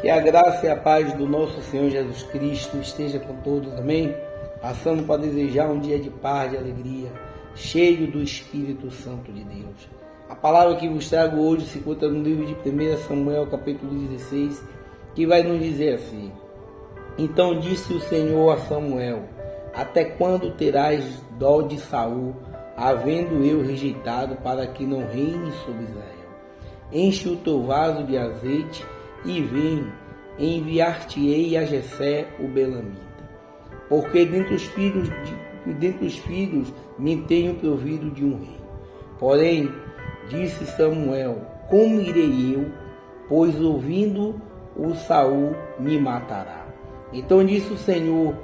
Que a graça e a paz do nosso Senhor Jesus Cristo esteja com todos, amém? Passando para desejar um dia de paz, de alegria, cheio do Espírito Santo de Deus. A palavra que vos trago hoje se encontra no livro de 1 Samuel, capítulo 16, que vai nos dizer assim: Então disse o Senhor a Samuel: Até quando terás dó de Saul, havendo eu rejeitado, para que não reine sobre Israel? Enche o teu vaso de azeite e vem, enviar-te-ei a Jessé o Belamita. Porque dentre os filhos me tenho provido de um rei. Porém, disse Samuel: Como irei eu? Pois ouvindo o Saul me matará. Então disse o Senhor: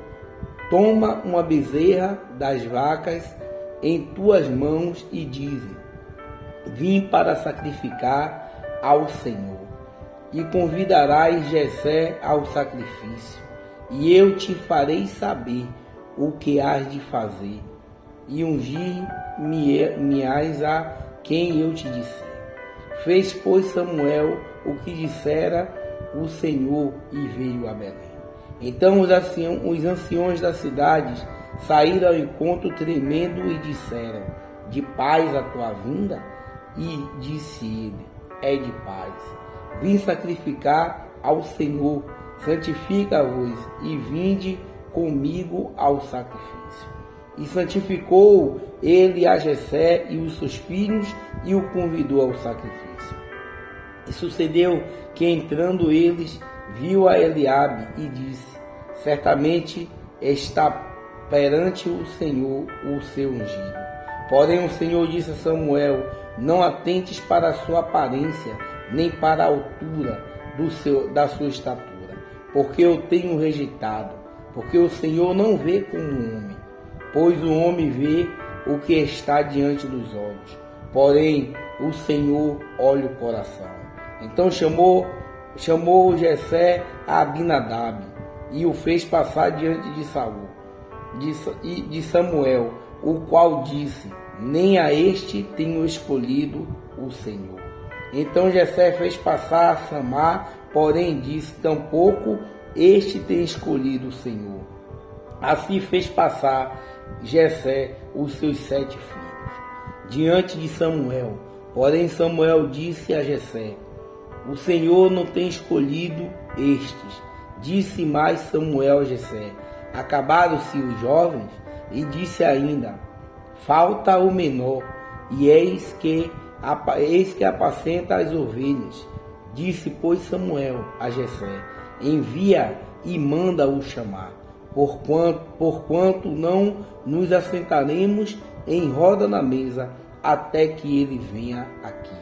Toma uma bezerra das vacas em tuas mãos e dize: Vim para sacrificar ao Senhor. E convidarás Jessé ao sacrifício, e eu te farei saber o que has de fazer, e ungir-me-ás a quem eu te disser. Fez, pois, Samuel o que dissera o Senhor e veio a Belém. Então os anciões da cidade saíram ao encontro tremendo e disseram: De paz a tua vinda? E disse ele: É de paz. Vim sacrificar ao Senhor, santifica-vos e vinde comigo ao sacrifício. E santificou ele a Jessé e os seus filhos e o convidou ao sacrifício. E sucedeu que, entrando eles, viu a Eliabe e disse: Certamente está perante o Senhor o seu ungido. Porém o Senhor disse a Samuel: Não atentes para a sua aparência, nem para a altura da sua estatura, porque eu tenho rejeitado, porque o Senhor não vê como um homem, pois o homem vê o que está diante dos olhos, porém o Senhor olha o coração. Então chamou Jessé a Abinadab e o fez passar diante de Saul, de Samuel, o qual disse: Nem a este tenho escolhido o Senhor. Então Jessé fez passar a Samar, porém disse: Tampouco este tem escolhido o Senhor. Assim fez passar Jessé os seus 7 filhos diante de Samuel. Porém Samuel disse a Jessé: O Senhor não tem escolhido estes. Disse mais Samuel a Jessé: Acabaram-se os jovens? E disse ainda: Falta o menor, e eis que apacenta as ovelhas. Disse, pois, Samuel a Jessé: Envia e manda-o chamar, porquanto não nos assentaremos em roda na mesa, até que ele venha aqui.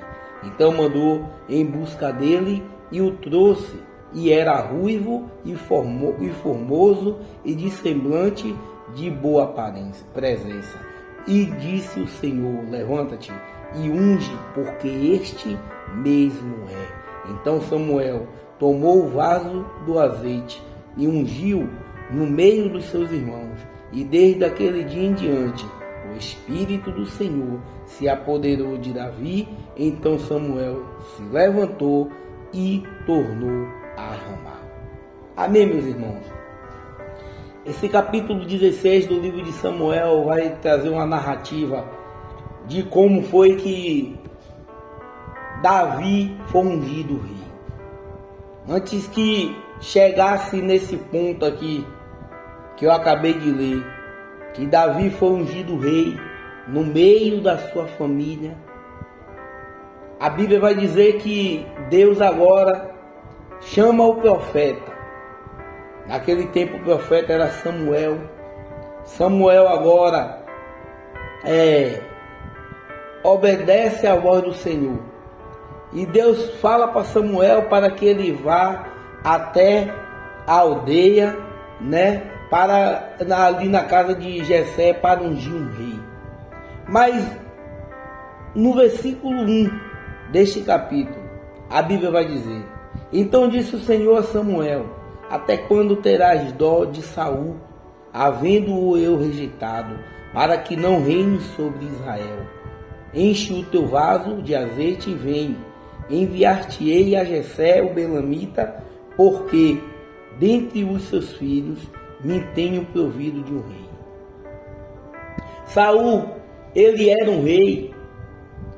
Então mandou em busca dele e o trouxe, e era ruivo e formoso e de semblante de boa presença. E disse o Senhor: Levanta-te e unge, porque este mesmo é. Então Samuel tomou o vaso do azeite e ungiu no meio dos seus irmãos. E desde aquele dia em diante, o Espírito do Senhor se apoderou de Davi. Então Samuel se levantou e tornou a Ramá. Amém, meus irmãos? Esse capítulo 16 do livro de Samuel vai trazer uma narrativa de como foi que Davi foi ungido rei. Antes que chegasse nesse ponto aqui que eu acabei de ler, que Davi foi ungido rei no meio da sua família, a Bíblia vai dizer que Deus agora chama o profeta. Naquele tempo o profeta era Samuel. Samuel agora obedece à voz do Senhor. E Deus fala para Samuel para que ele vá até a aldeia, ali na casa de Jessé, para ungir um rei. Mas no versículo 1 deste capítulo, a Bíblia vai dizer: Então disse o Senhor a Samuel: Até quando terás dó de Saul, havendo-o eu rejeitado, para que não reine sobre Israel? Enche o teu vaso de azeite e vem. Enviar-te-ei a Jessé o Belamita, porque dentre os seus filhos me tenho provido de um rei. Saul, ele era um rei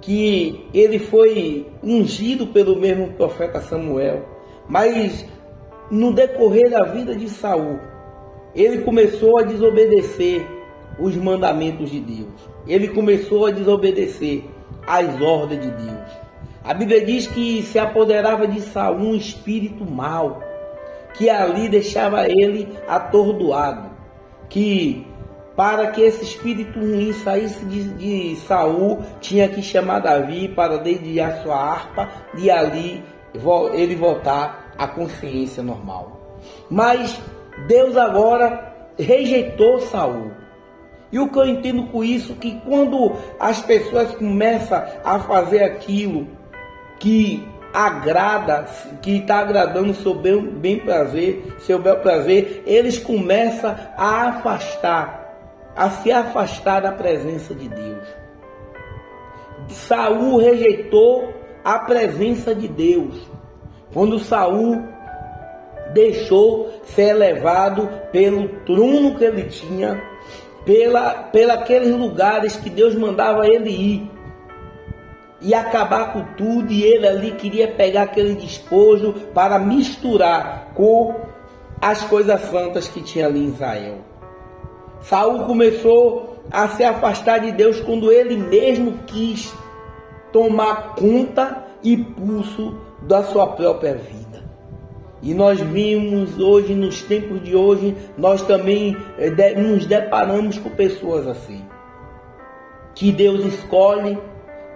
que ele foi ungido pelo mesmo profeta Samuel, mas no decorrer da vida de Saul, ele começou a desobedecer os mandamentos de Deus. Ele começou a desobedecer as ordens de Deus. A Bíblia diz que se apoderava de Saul um espírito mau, que ali deixava ele atordoado, que para que esse espírito ruim saísse de Saul, tinha que chamar Davi para dedilhar sua harpa e ali ele voltar à consciência normal. Mas Deus agora rejeitou Saul. E o que eu entendo com isso, que quando as pessoas começam a fazer aquilo que agrada, que está agradando seu bel prazer, eles começam a se afastar da presença de Deus. Saul rejeitou a presença de Deus. Quando Saul deixou ser levado pelo trono que ele tinha, aqueles lugares que Deus mandava ele ir, e acabar com tudo, e ele ali queria pegar aquele despojo para misturar com as coisas santas que tinha ali em Israel. Saul começou a se afastar de Deus quando ele mesmo quis tomar conta e pulso da sua própria vida. E nós vimos hoje, nos tempos de hoje, nós também nos deparamos com pessoas assim, que Deus escolhe,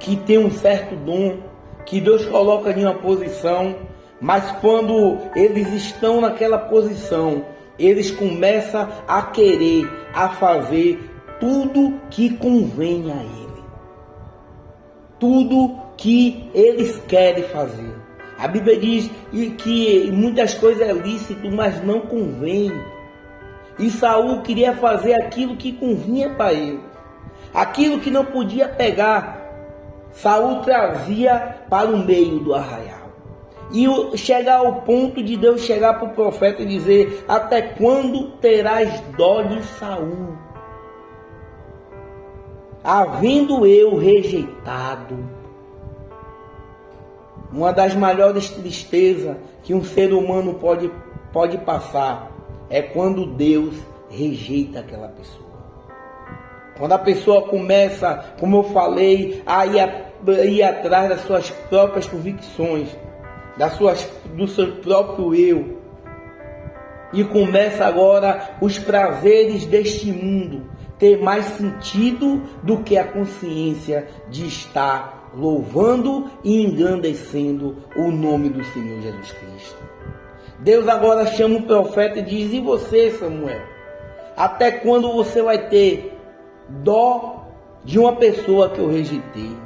que tem um certo dom, que Deus coloca em uma posição, mas quando eles estão naquela posição, eles começam a querer, a fazer tudo que convém a ele. Tudo que eles querem fazer. A Bíblia diz que muitas coisas é lícito, mas não convém. E Saul queria fazer aquilo que convinha para ele. Aquilo que não podia pegar, Saul trazia para o meio do arraial. E chegar ao ponto de Deus chegar para o profeta e dizer: até quando terás dó de Saul, havendo eu rejeitado? Uma das maiores tristezas que um ser humano pode passar é quando Deus rejeita aquela pessoa. Quando a pessoa começa, como eu falei, a ir atrás das suas próprias convicções, do seu próprio eu, e começa agora os prazeres deste mundo ter mais sentido do que a consciência de estar louvando e engrandecendo o nome do Senhor Jesus Cristo. Deus agora chama o profeta e diz: e você, Samuel, até quando você vai ter dó de uma pessoa que eu rejeitei?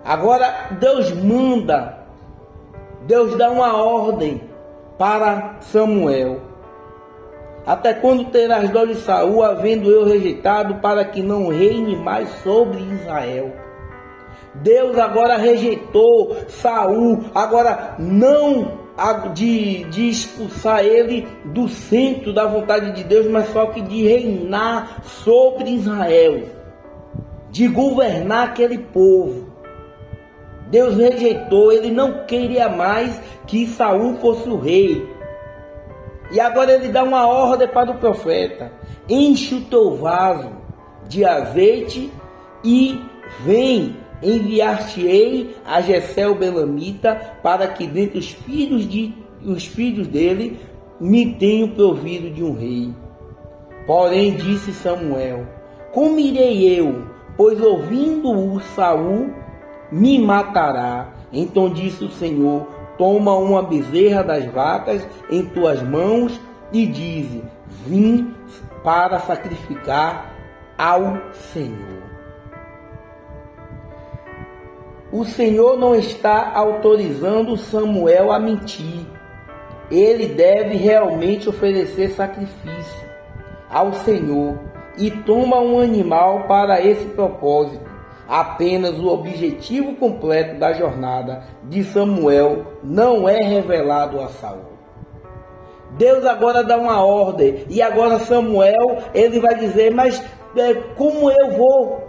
Agora Deus dá uma ordem para Samuel: até quando terás dó de Saul, havendo eu rejeitado, para que não reine mais sobre Israel? Deus agora rejeitou Saul, agora não de expulsar ele do centro da vontade de Deus, mas só que de reinar sobre Israel, de governar aquele povo. Deus rejeitou, ele não queria mais que Saul fosse o rei. E agora ele dá uma ordem para o profeta: enche o teu vaso de azeite e vem, enviar-te-ei a Jessé o Belamita, para que dentre os filhos dele me tenho provido de um rei. Porém disse Samuel: como irei eu, pois ouvindo-o Saul me matará? Então disse o Senhor: toma uma bezerra das vacas em tuas mãos e dize: vim para sacrificar ao Senhor. O Senhor não está autorizando Samuel a mentir. Ele deve realmente oferecer sacrifício ao Senhor e toma um animal para esse propósito. Apenas o objetivo completo da jornada de Samuel não é revelado a Saul. Deus agora dá uma ordem, e agora Samuel, ele vai dizer, mas como eu vou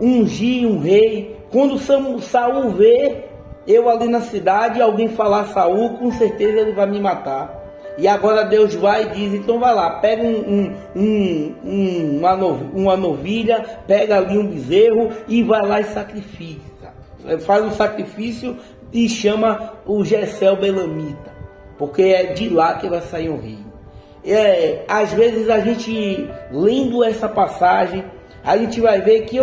ungir um rei? Quando Saul vê eu ali na cidade, alguém falar Saul, com certeza ele vai me matar. E agora Deus vai e diz, então vai lá, pega uma novilha, pega ali um bezerro e vai lá e sacrifica. Faz um sacrifício e chama o Jessé Belamita, porque é de lá que vai sair um rei. Às vezes a gente, lendo essa passagem, a gente vai ver que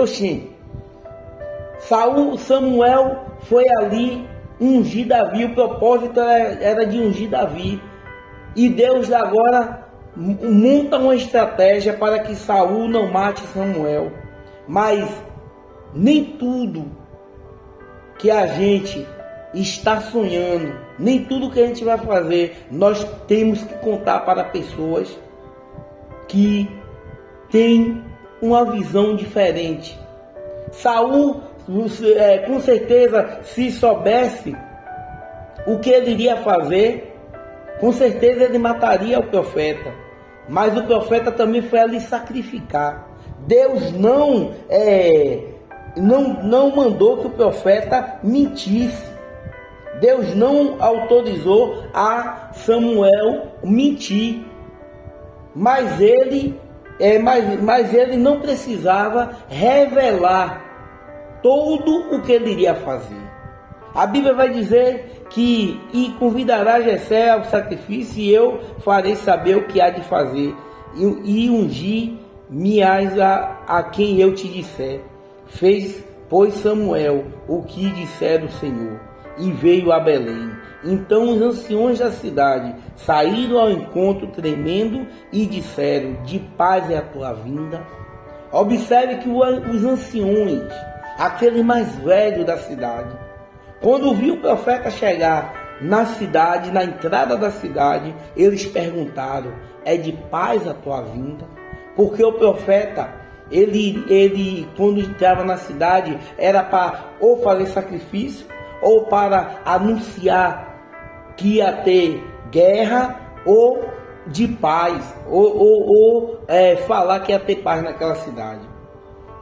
Samuel foi ali ungir Davi, o propósito era de ungir Davi. E Deus agora monta uma estratégia para que Saul não mate Samuel. Mas nem tudo que a gente está sonhando, nem tudo que a gente vai fazer, nós temos que contar para pessoas que têm uma visão diferente. Saul, com certeza, se soubesse o que ele iria fazer, com certeza ele mataria o profeta. Mas o profeta também foi ali sacrificar. Deus não mandou que o profeta mentisse. Deus não autorizou a Samuel mentir. Mas ele não precisava revelar todo o que ele iria fazer. A Bíblia vai dizer que convidará Jessé ao sacrifício, e eu farei saber o que há de fazer, e ungir-me-ás a quem eu te disser. Fez, pois, Samuel o que disser o Senhor, e veio a Belém. Então os anciões da cidade saíram ao encontro tremendo e disseram, de paz é a tua vinda. Observe que os anciões, aquele mais velho da cidade, quando viu o profeta chegar na cidade, na entrada da cidade, eles perguntaram, é de paz a tua vinda? Porque o profeta, ele quando entrava na cidade, era para ou fazer sacrifício, ou para anunciar que ia ter guerra, ou de paz, ou falar que ia ter paz naquela cidade.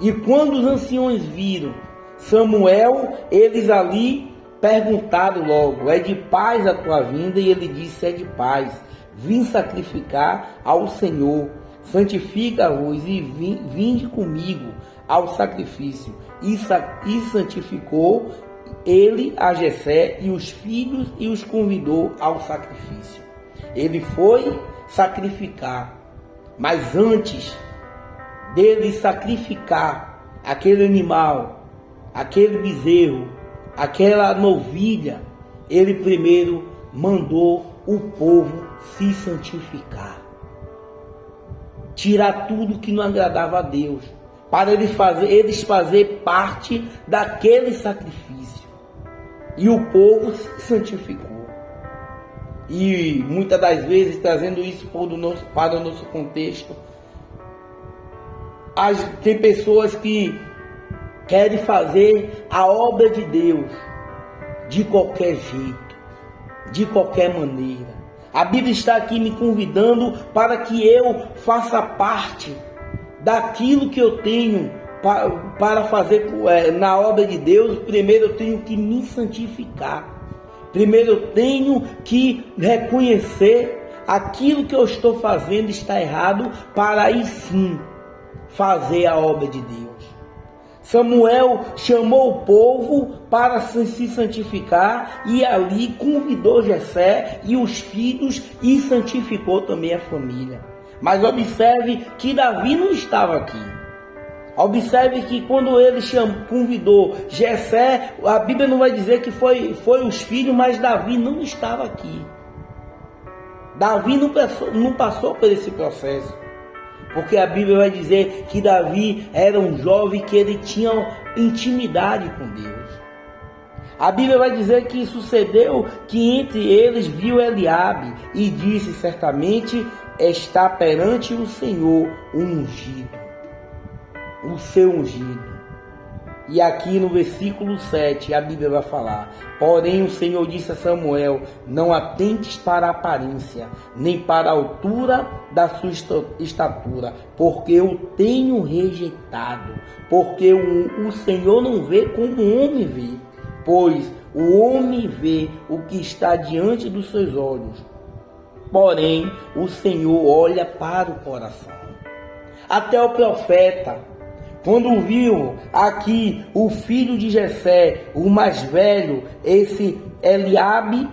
E quando os anciões viram Samuel, eles ali perguntaram logo, é de paz a tua vinda? E ele disse, é de paz, vim sacrificar ao Senhor, santifica-vos e vinde comigo ao sacrifício. E santificou ele a Jessé e os filhos e os convidou ao sacrifício. Ele foi sacrificar, mas antes dele sacrificar aquele animal, aquele bezerro, aquela novilha, ele primeiro mandou o povo se santificar, tirar tudo que não agradava a Deus, para eles fazer parte daquele sacrifício. E o povo se santificou. E muitas das vezes, trazendo isso para o nosso contexto, tem pessoas que querem fazer a obra de Deus de qualquer jeito, de qualquer maneira. A Bíblia está aqui me convidando para que eu faça parte daquilo que eu tenho para fazer na obra de Deus. Primeiro eu tenho que me santificar. Primeiro eu tenho que reconhecer aquilo que eu estou fazendo está errado, para aí sim fazer a obra de Deus. Samuel chamou o povo para se santificar, e ali convidou Jessé e os filhos, e santificou também a família. Mas observe que Davi não estava aqui. Observe que quando ele convidou Jessé, a Bíblia não vai dizer que foi os filhos, mas Davi não estava aqui. Davi não passou por esse processo. Porque a Bíblia vai dizer que Davi era um jovem que ele tinha intimidade com Deus. A Bíblia vai dizer que sucedeu que entre eles viu Eliabe e disse, certamente está perante o Senhor o ungido, o seu ungido. E aqui no versículo 7 a Bíblia vai falar: porém o Senhor disse a Samuel: não atentes para a aparência, nem para a altura da sua estatura, porque eu tenho rejeitado. Porque o Senhor não vê como o homem vê, pois o homem vê o que está diante dos seus olhos, porém o Senhor olha para o coração. Até o profeta, quando viu aqui o filho de Jessé, o mais velho, esse Eliabe,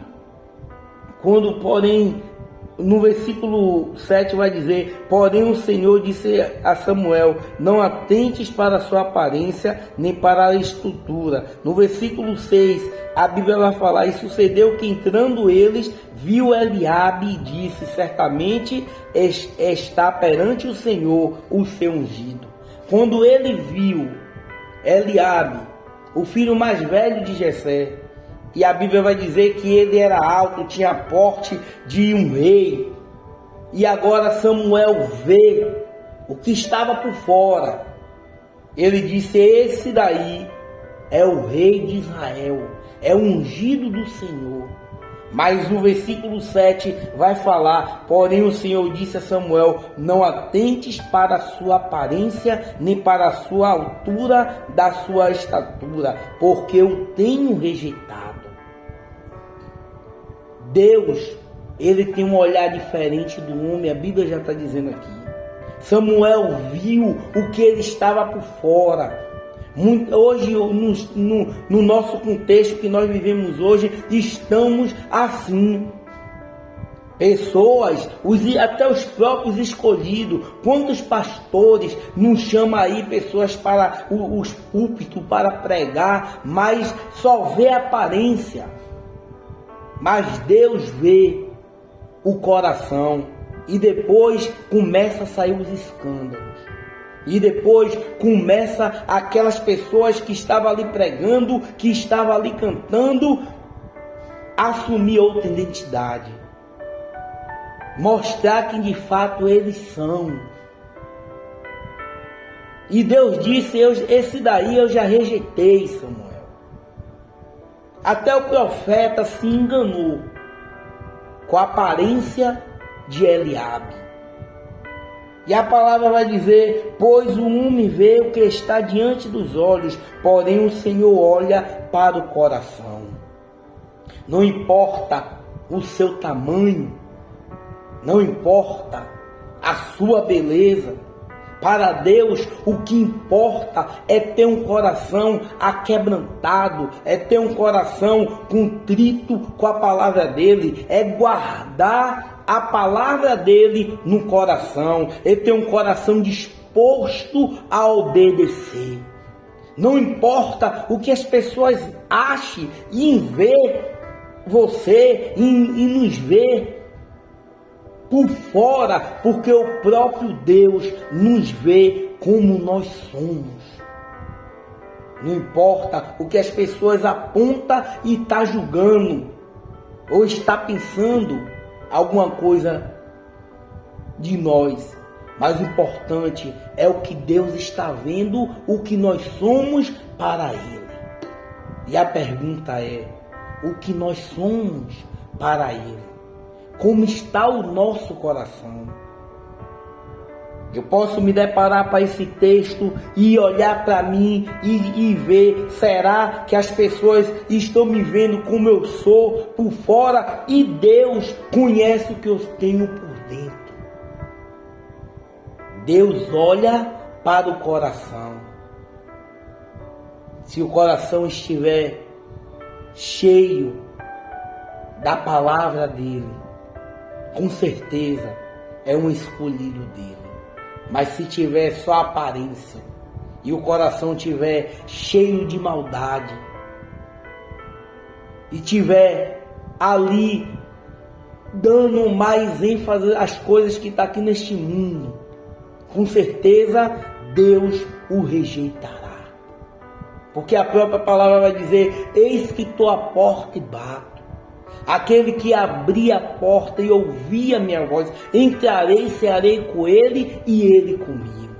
quando porém, no versículo 7 vai dizer: porém o Senhor disse a Samuel: não atentes para a sua aparência, nem para a estrutura. No versículo 6, a Bíblia vai falar: e sucedeu que entrando eles, viu Eliabe e disse: certamente está perante o Senhor o seu ungido. Quando ele viu Eliabe, o filho mais velho de Jessé, e a Bíblia vai dizer que ele era alto, tinha porte de um rei, e agora Samuel vê o que estava por fora. Ele disse: esse daí é o rei de Israel, é o ungido do Senhor. Mas no versículo 7 vai falar: porém o Senhor disse a Samuel: não atentes para a sua aparência, nem para a sua altura da sua estatura, porque eu tenho rejeitado. Deus, ele tem um olhar diferente do homem, a Bíblia já está dizendo aqui. Samuel viu o que ele estava por fora. Hoje, no nosso contexto que nós vivemos hoje, estamos assim. Pessoas, até os próprios escolhidos, quantos pastores não chamam aí pessoas para os púlpitos para pregar, mas só vê a aparência. Mas Deus vê o coração, e depois começa a sair os escândalos. E depois começa aquelas pessoas que estavam ali pregando, que estavam ali cantando, assumir outra identidade. Mostrar quem de fato eles são. E Deus disse: esse daí eu já rejeitei, Samuel. Até o profeta se enganou com a aparência de Eliabe. E a palavra vai dizer: pois o homem vê o que está diante dos olhos, porém o Senhor olha para o coração. Não importa o seu tamanho, não importa a sua beleza. Para Deus, o que importa é ter um coração aquebrantado, é ter um coração contrito com a palavra dele, é guardar a palavra dele no coração, é ter um coração disposto a obedecer. Não importa o que as pessoas achem em ver você, em nos ver por fora, porque o próprio Deus nos vê como nós somos. Não importa o que as pessoas apontam e estão julgando, ou está pensando alguma coisa de nós, mas o importante é o que Deus está vendo, o que nós somos para Ele. E a pergunta é: o que nós somos para Ele? Como está o nosso coração? Eu posso me deparar para esse texto e olhar para mim e ver: será que as pessoas estão me vendo como eu sou por fora? E Deus conhece o que eu tenho por dentro. Deus olha para o coração. Se o coração estiver cheio da palavra dele, com certeza é um escolhido dele. Mas se tiver só aparência e o coração tiver cheio de maldade e tiver ali dando mais ênfase às coisas que está aqui neste mundo, com certeza Deus o rejeitará. Porque a própria palavra vai dizer: eis que estou à porta e bato. Aquele que abrir a porta e ouvir a minha voz, entrarei e cearei com ele e ele comigo.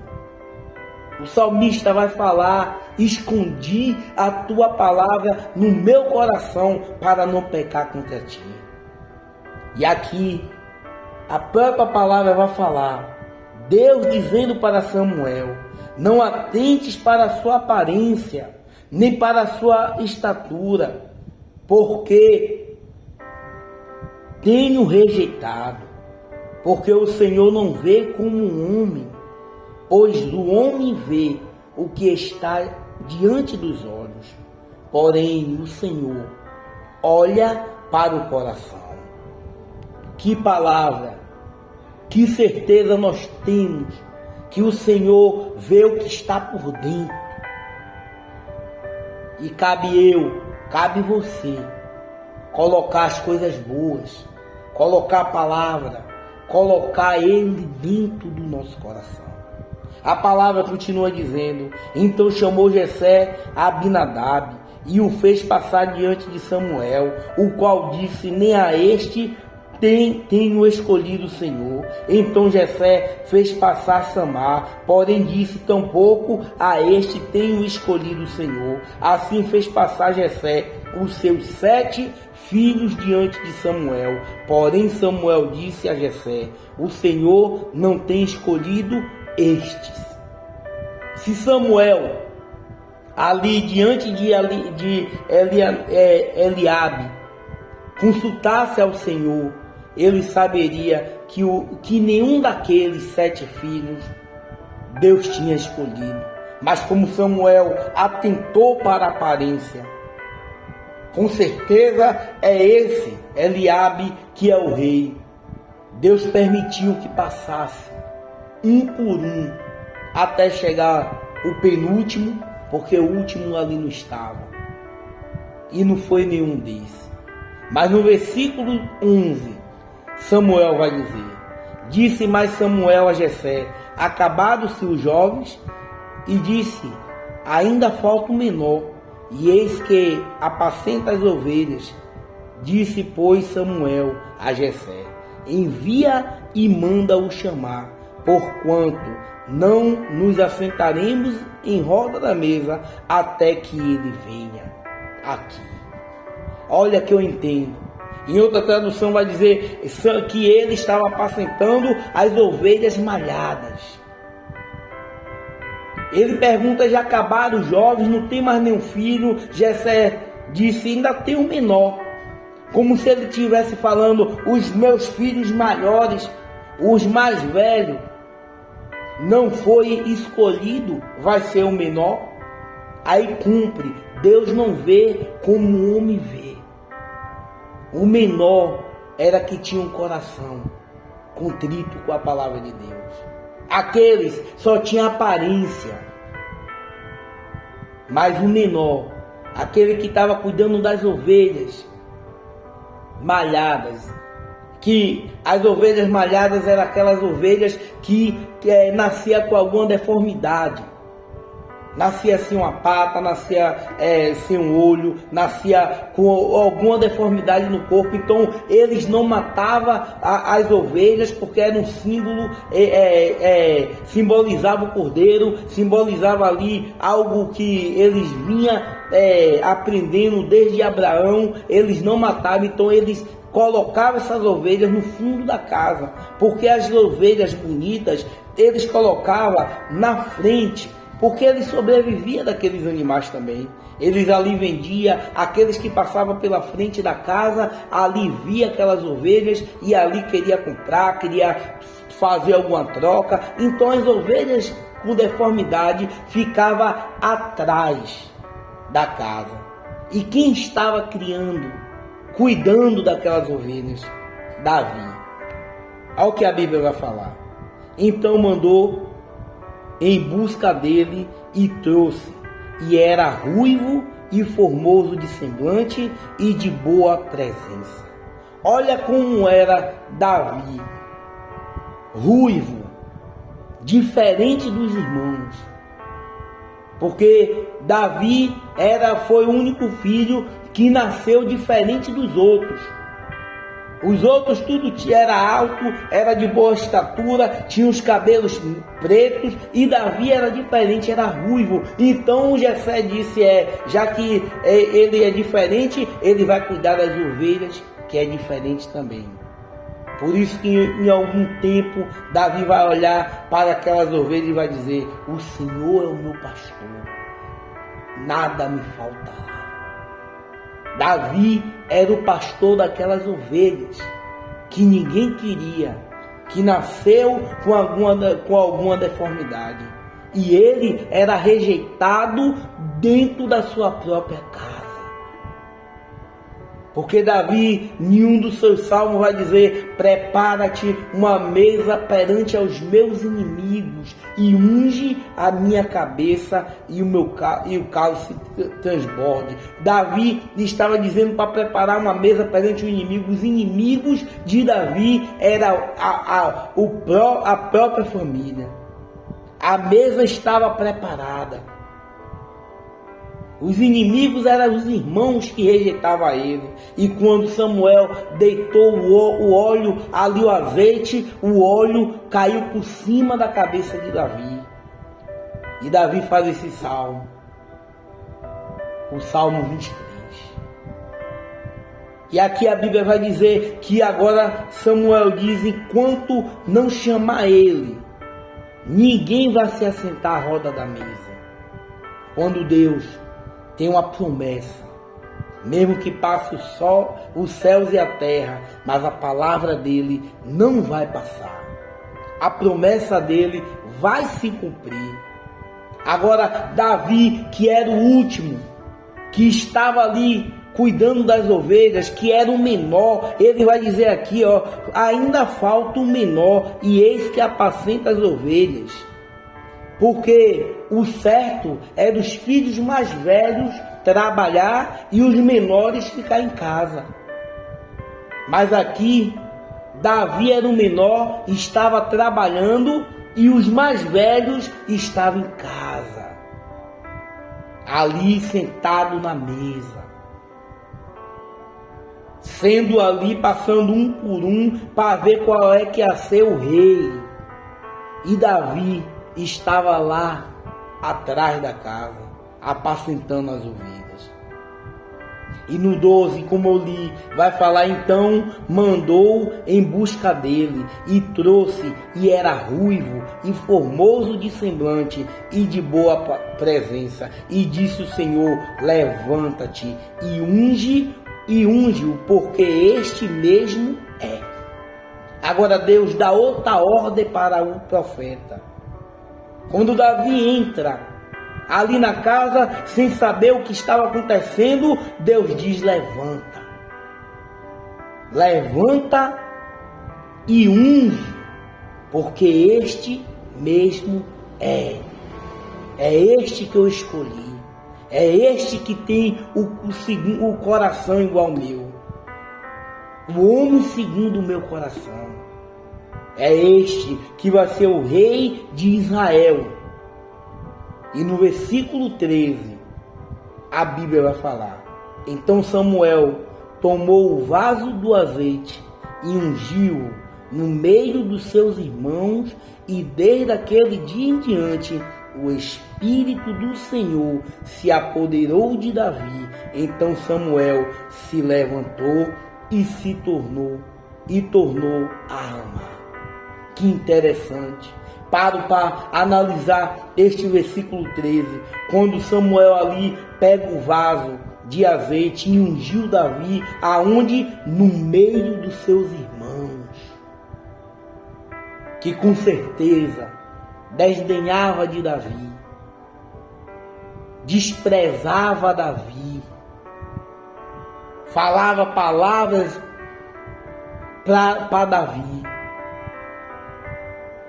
O salmista vai falar escondi a tua palavra no meu coração para não pecar contra ti. E aqui, a própria palavra vai falar, Deus dizendo para Samuel, não atentes para a sua aparência, nem para a sua estatura, porque tenho rejeitado, porque o Senhor não vê como um homem, pois o homem vê o que está diante dos olhos, porém o Senhor olha para o coração. Que palavra, que certeza nós temos, que o Senhor vê o que está por dentro. E cabe você, colocar as coisas boas, colocar a palavra, colocar Ele dentro do nosso coração. A palavra continua dizendo, então chamou Jessé a Abinadab e o fez passar diante de Samuel, o qual disse, nem a este tenho escolhido o Senhor. Então Jessé fez passar Samar, porém disse, tampouco a este tenho escolhido o Senhor. Assim fez passar Jessé os seus 7 filhos diante de Samuel. Porém Samuel disse a Jessé, o Senhor não tem escolhido estes. Se Samuel, ali diante de Eliabe, consultasse ao Senhor, ele saberia que nenhum daqueles 7 filhos Deus tinha escolhido. Mas como Samuel atentou para a aparência, com certeza é esse Eliabe que é o rei. Deus permitiu que passasse um por um até chegar o penúltimo, porque o último ali não estava. E não foi nenhum desses. Mas no versículo 11, Samuel vai dizer, disse mais Samuel a Jessé, acabados-se os jovens, e disse, ainda falta o menor, e eis que apacenta as ovelhas. Disse, pois, Samuel a Jessé, envia e manda-o chamar, porquanto não nos assentaremos em roda da mesa até que ele venha aqui. Olha que eu entendo. Em outra tradução vai dizer que ele estava apacentando as ovelhas malhadas. Ele pergunta, já acabaram os jovens, não tem mais nenhum filho? Jessé disse, ainda tem um menor. Como se ele estivesse falando, os meus filhos maiores, os mais velhos, não foi escolhido, vai ser o menor. Aí cumpre, Deus não vê como o homem vê. O menor era que tinha um coração contrito com a palavra de Deus. Aqueles só tinham aparência. Mas o menor, aquele que estava cuidando das ovelhas malhadas, que as ovelhas malhadas eram aquelas ovelhas que nascia com alguma deformidade. Nascia sem uma pata, nascia sem um olho, nascia com alguma deformidade no corpo. Então eles não matavam as ovelhas porque era um símbolo, simbolizava o cordeiro, simbolizava ali algo que eles vinham aprendendo desde Abraão. Eles não matavam, então eles colocavam essas ovelhas no fundo da casa, porque as ovelhas bonitas eles colocavam na frente, porque eles sobreviviam daqueles animais também. Eles ali vendiam, aqueles que passavam pela frente da casa, ali via aquelas ovelhas e ali queria comprar, queria fazer alguma troca. Então as ovelhas com deformidade ficavam atrás da casa. E quem estava cuidando daquelas ovelhas? Davi. Olha o que a Bíblia vai falar. Então mandou em busca dele e trouxe, e era ruivo e formoso de semblante e de boa presença. Olha como era Davi, ruivo, diferente dos irmãos, porque Davi foi o único filho que nasceu diferente dos outros. Os outros tudo era alto, era de boa estatura, tinha os cabelos pretos, e Davi era diferente, era ruivo. Então Jessé disse, já que ele é diferente, ele vai cuidar das ovelhas, que é diferente também. Por isso que em algum tempo Davi vai olhar para aquelas ovelhas e vai dizer, o Senhor é o meu pastor, nada me faltará. Davi era o pastor daquelas ovelhas que ninguém queria, que nasceu com alguma deformidade. E ele era rejeitado dentro da sua própria casa. Porque Davi, em um dos seus salmos, vai dizer, prepara-te uma mesa perante aos meus inimigos e unge a minha cabeça e o cálice transborde. Davi estava dizendo para preparar uma mesa perante o inimigo. Os inimigos de Davi era a própria família. A mesa estava preparada. Os inimigos eram os irmãos que rejeitavam ele. E quando Samuel deitou o óleo, ali o azeite, o óleo caiu por cima da cabeça de Davi. E Davi faz esse salmo. O Salmo 23. E aqui a Bíblia vai dizer que agora Samuel diz, enquanto não chamar ele, ninguém vai se assentar à roda da mesa. Quando Deus tem uma promessa, mesmo que passe os céus e a terra, mas a palavra dele não vai passar. A promessa dele vai se cumprir. Agora, Davi, que era o último, que estava ali cuidando das ovelhas, que era o menor, ele vai dizer aqui, ainda falta o menor, e eis que apacenta as ovelhas. Porque o certo é dos filhos mais velhos trabalhar e os menores ficar em casa. Mas aqui, Davi era o menor, estava trabalhando, e os mais velhos estavam em casa, ali sentado na mesa, sendo ali, passando um por um, para ver qual é que ia ser o rei. E Davi estava lá atrás da casa, apacentando as ovelhas. E no 12, como eu li, vai falar, então mandou em busca dele, e trouxe, e era ruivo, e formoso de semblante, e de boa presença. E disse o Senhor, levanta-te, e unge-o, porque este mesmo é. Agora Deus dá outra ordem para o profeta. Quando Davi entra ali na casa, sem saber o que estava acontecendo, Deus diz, levanta. Levanta e unge, porque este mesmo é. É este que eu escolhi. É este que tem o coração igual ao meu. O homem segundo o meu coração. É este que vai ser o rei de Israel. E no versículo 13, a Bíblia vai falar, então Samuel tomou o vaso do azeite e ungiu-o no meio dos seus irmãos, e desde aquele dia em diante o Espírito do Senhor se apoderou de Davi. Então Samuel se levantou e tornou a amar. Que interessante. Paro para analisar este versículo 13, quando Samuel ali pega o vaso de azeite e ungiu Davi, aonde? No meio dos seus irmãos, que com certeza desdenhava de Davi, desprezava Davi, falava palavras para Davi,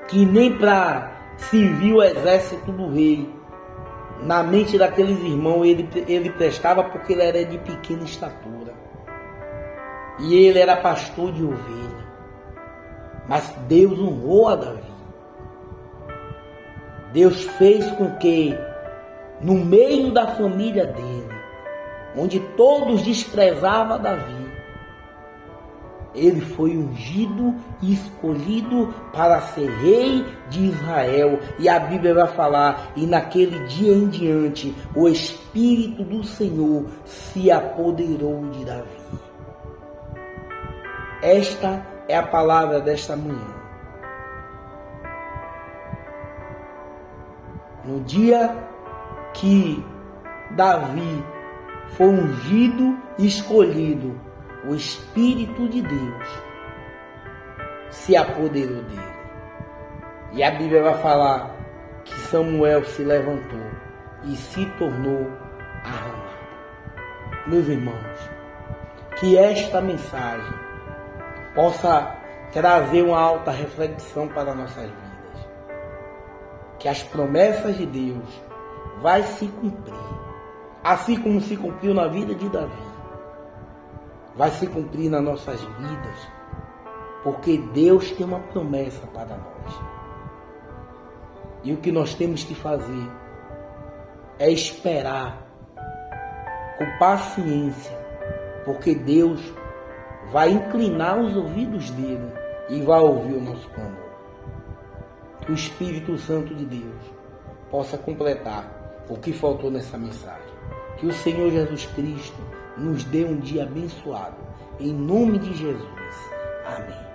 que nem para servir o exército do rei, na mente daqueles irmãos ele prestava, porque ele era de pequena estatura. E ele era pastor de ovelha. Mas Deus honrou a Davi. Deus fez com que, no meio da família dele, onde todos desprezavam Davi, Ele foi ungido e escolhido para ser rei de Israel. E a Bíblia vai falar, e naquele dia em diante, o Espírito do Senhor se apoderou de Davi. Esta é a palavra desta manhã. No dia que Davi foi ungido e escolhido, o Espírito de Deus se apoderou dele. E a Bíblia vai falar que Samuel se levantou e se tornou a Ramá. Meus irmãos, que esta mensagem possa trazer uma alta reflexão para nossas vidas. Que as promessas de Deus vai se cumprir, assim como se cumpriu na vida de Davi. Vai se cumprir nas nossas vidas, porque Deus tem uma promessa para nós. E o que nós temos que fazer é esperar com paciência, porque Deus vai inclinar os ouvidos dele e vai ouvir o nosso clamor. Que o Espírito Santo de Deus possa completar o que faltou nessa mensagem. Que o Senhor Jesus Cristo nos dê um dia abençoado. Em nome de Jesus. Amém.